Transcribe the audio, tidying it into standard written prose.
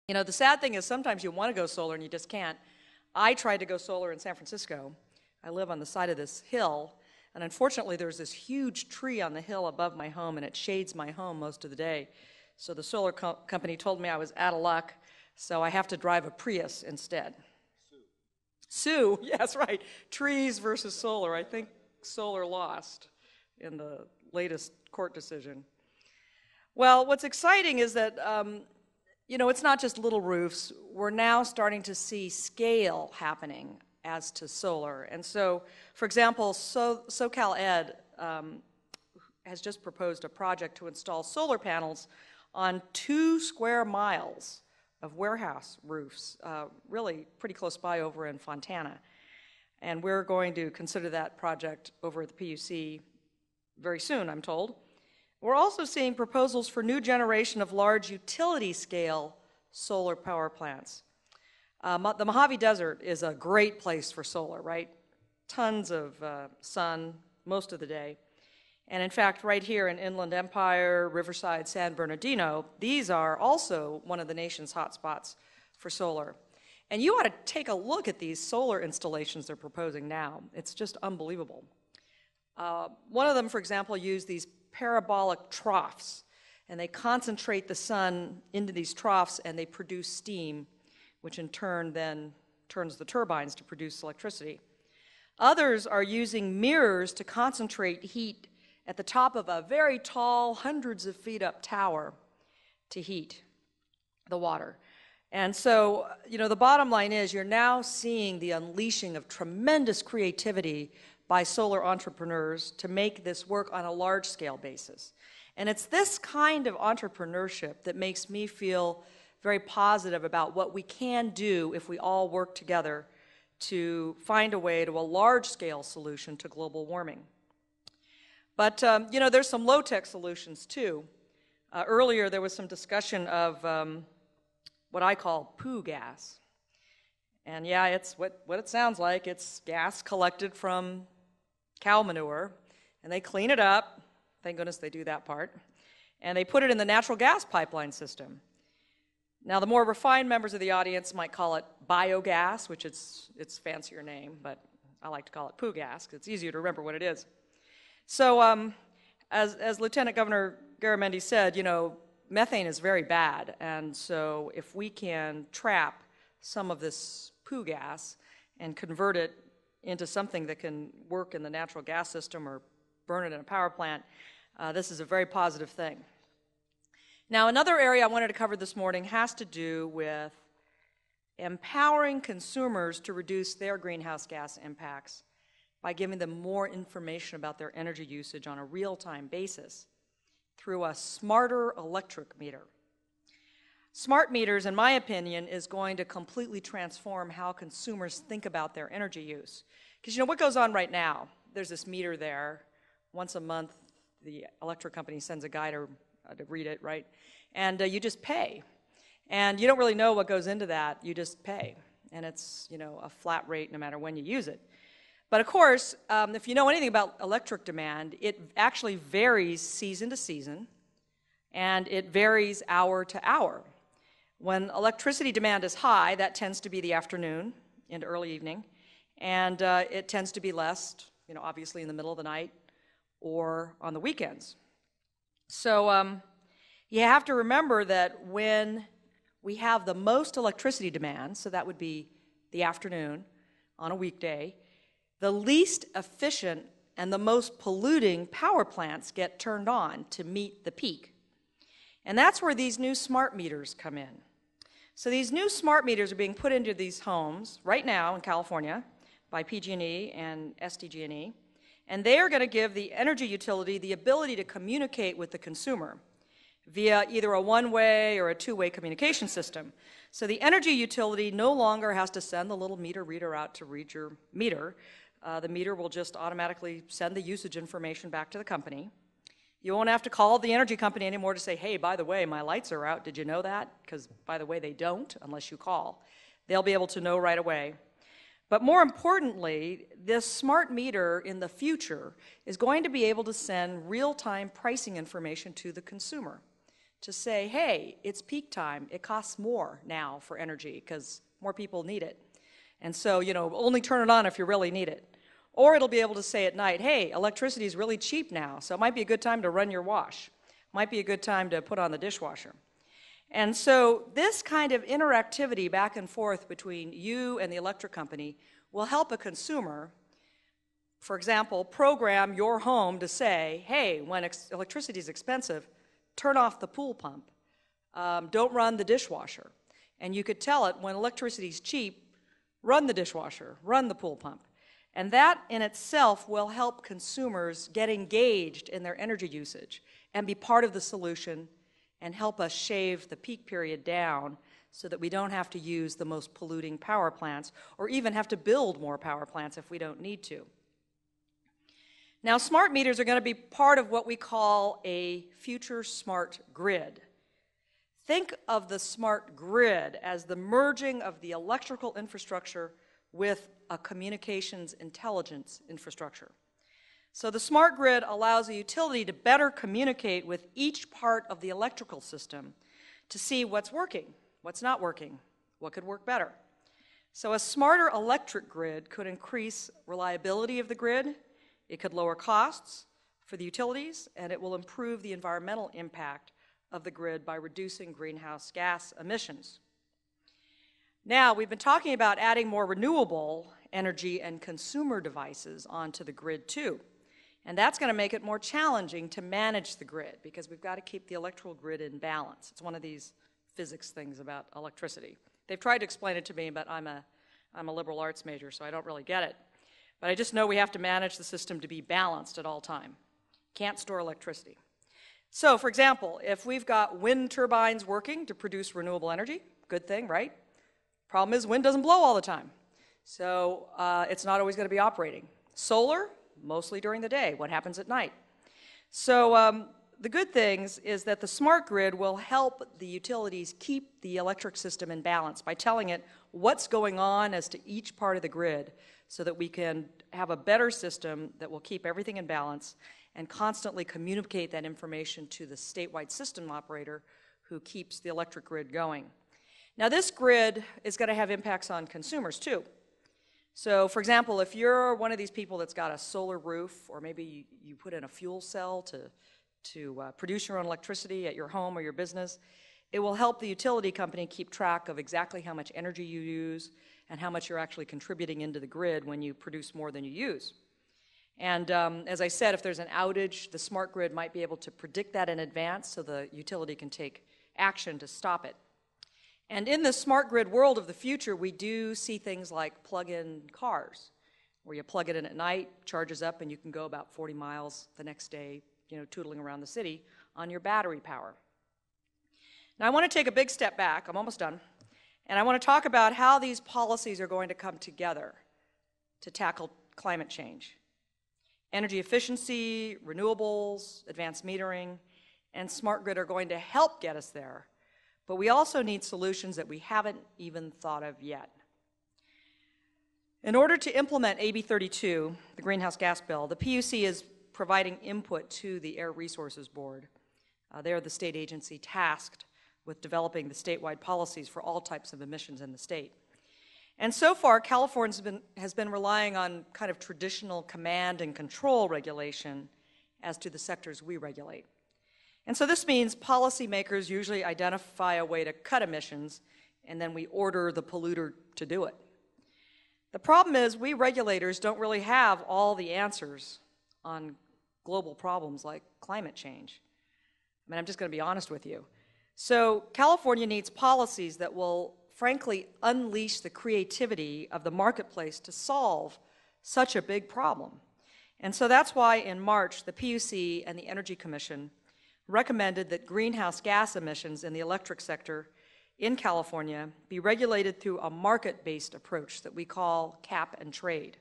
You know, the sad thing is sometimes you want to go solar and you just can't. I tried to go solar in San Francisco. I live on the side of this hill, and unfortunately there's this huge tree on the hill above my home, and it shades my home most of the day. So the solar company told me I was out of luck, so I have to drive a Prius instead. Sue, yes, right. Trees versus solar. I think solar lost in the latest court decision. Well, what's exciting is that you know, it's not just little roofs. We're now starting to see scale happening as to solar. And so, for example, SoCal Ed has just proposed a project to install solar panels on 2 square miles of warehouse roofs, really pretty close by over in Fontana. And we're going to consider that project over at the PUC very soon, I'm told. We're also seeing proposals for new generation of large utility-scale solar power plants. The Mojave Desert is a great place for solar, right? Tons of sun most of the day. And in fact, right here in Inland Empire, Riverside, San Bernardino, these are also one of the nation's hotspots for solar. And you ought to take a look at these solar installations they're proposing now. It's just unbelievable. One of them, for example, used these parabolic troughs, and they concentrate the sun into these troughs and they produce steam, which in turn then turns the turbines to produce electricity. Others are using mirrors to concentrate heat at the top of a very tall, hundreds of feet up tower to heat the water. And so, you know, the bottom line is you're now seeing the unleashing of tremendous creativity by solar entrepreneurs to make this work on a large-scale basis. And it's this kind of entrepreneurship that makes me feel very positive about what we can do if we all work together to find a way to a large-scale solution to global warming. But, you know, there's some low-tech solutions, too. Earlier, there was some discussion of what I call Poogas. And yeah, it's what it sounds like. It's gas collected from cow manure, and they clean it up. Thank goodness they do that part. And they put it in the natural gas pipeline system. Now, the more refined members of the audience might call it biogas, which it's a fancier name, but I like to call it Poogas because it's easier to remember what it is. So as Lieutenant Governor Garamendi said, you know, methane is very bad, and so if we can trap some of this Poogas and convert it into something that can work in the natural gas system or burn it in a power plant, this is a very positive thing. Now, another area I wanted to cover this morning has to do with empowering consumers to reduce their greenhouse gas impacts by giving them more information about their energy usage on a real-time basis through a smarter electric meter. Smart meters, in my opinion, is going to completely transform how consumers think about their energy use. Because you know what goes on right now? There's this meter there. Once a month, the electric company sends a guy to read it, right? And you just pay. And you don't really know what goes into that. You just pay. And it's, you know, a flat rate no matter when you use it. But of course, if you know anything about electric demand, it actually varies season to season, and it varies hour to hour. When electricity demand is high, that tends to be the afternoon into early evening, and it tends to be less, you know, obviously in the middle of the night or on the weekends. So you have to remember that when we have the most electricity demand, so that would be the afternoon on a weekday, the least efficient and the most polluting power plants get turned on to meet the peak. And that's where these new smart meters come in. So these new smart meters are being put into these homes right now in California by PG&E and SDG&E, and they are going to give the energy utility the ability to communicate with the consumer via either a one-way or a two-way communication system. So the energy utility no longer has to send the little meter reader out to read your meter. The meter will just automatically send the usage information back to the company. You won't have to call the energy company anymore to say, hey, by the way, my lights are out. Did you know that? Because, by the way, they don't unless you call. They'll be able to know right away. But more importantly, this smart meter in the future is going to be able to send real-time pricing information to the consumer. to say, hey, it's peak time. It costs more now for energy because more people need it. And so, only turn it on if you really need it. Or it'll be able to say at night, hey, electricity is really cheap now, so it might be a good time to run your wash. Might be a good time to put on the dishwasher. And so this kind of interactivity back and forth between you and the electric company will help a consumer, for example, program your home to say, hey, when electricity is expensive, turn off the pool pump. Don't run the dishwasher. And you could tell it, when electricity is cheap, run the dishwasher, run the pool pump. And that in itself will help consumers get engaged in their energy usage and be part of the solution and help us shave the peak period down so that we don't have to use the most polluting power plants or even have to build more power plants if we don't need to. Now, smart meters are going to be part of what we call a future smart grid. Think of the smart grid as the merging of the electrical infrastructure with a communications intelligence infrastructure. So the smart grid allows a utility to better communicate with each part of the electrical system to see what's working, what's not working, what could work better. So a smarter electric grid could increase reliability of the grid, it could lower costs for the utilities, and it will improve the environmental impact of the grid by reducing greenhouse gas emissions. Now, we've been talking about adding more renewable energy and consumer devices onto the grid too. And that's going to make it more challenging to manage the grid because we've got to keep the electrical grid in balance. It's one of these physics things about electricity. They've tried to explain it to me, but I'm a liberal arts major, so I don't really get it. But I just know we have to manage the system to be balanced at all time. Can't store electricity. So, for example, if we've got wind turbines working to produce renewable energy, good thing, right? Problem is, wind doesn't blow all the time. So it's not always going to be operating. Solar, mostly during the day. What happens at night? So the good things is that the smart grid will help the utilities keep the electric system in balance by telling it what's going on as to each part of the grid so that we can have a better system that will keep everything in balance and constantly communicate that information to the statewide system operator who keeps the electric grid going. Now, this grid is going to have impacts on consumers too. So, for example, if you're one of these people that's got a solar roof, or maybe you put in a fuel cell to produce your own electricity at your home or your business, it will help the utility company keep track of exactly how much energy you use and how much you're actually contributing into the grid when you produce more than you use. And as I said, if there's an outage, the smart grid might be able to predict that in advance so the utility can take action to stop it. And in the smart grid world of the future, we do see things like plug-in cars, where you plug it in at night, charges up, and you can go about 40 miles the next day, tootling around the city on your battery power. Now, I want to take a big step back. I'm almost done. And I want to talk about how these policies are going to come together to tackle climate change. Energy efficiency, renewables, advanced metering, and smart grid are going to help get us there. But we also need solutions that we haven't even thought of yet. In order to implement AB 32, the greenhouse gas bill, the PUC is providing input to the Air Resources Board. They're the state agency tasked with developing the statewide policies for all types of emissions in the state. And so far, California has been relying on kind of traditional command and control regulation as to the sectors we regulate. And so this means policymakers usually identify a way to cut emissions, and then we order the polluter to do it. The problem is we regulators don't really have all the answers on global problems like climate change. I mean, I'm just going to be honest with you. So California needs policies that will, frankly, unleash the creativity of the marketplace to solve such a big problem. And so that's why in March, the PUC and the Energy Commission recommended that greenhouse gas emissions in the electric sector in California be regulated through a market-based approach that we call cap and trade.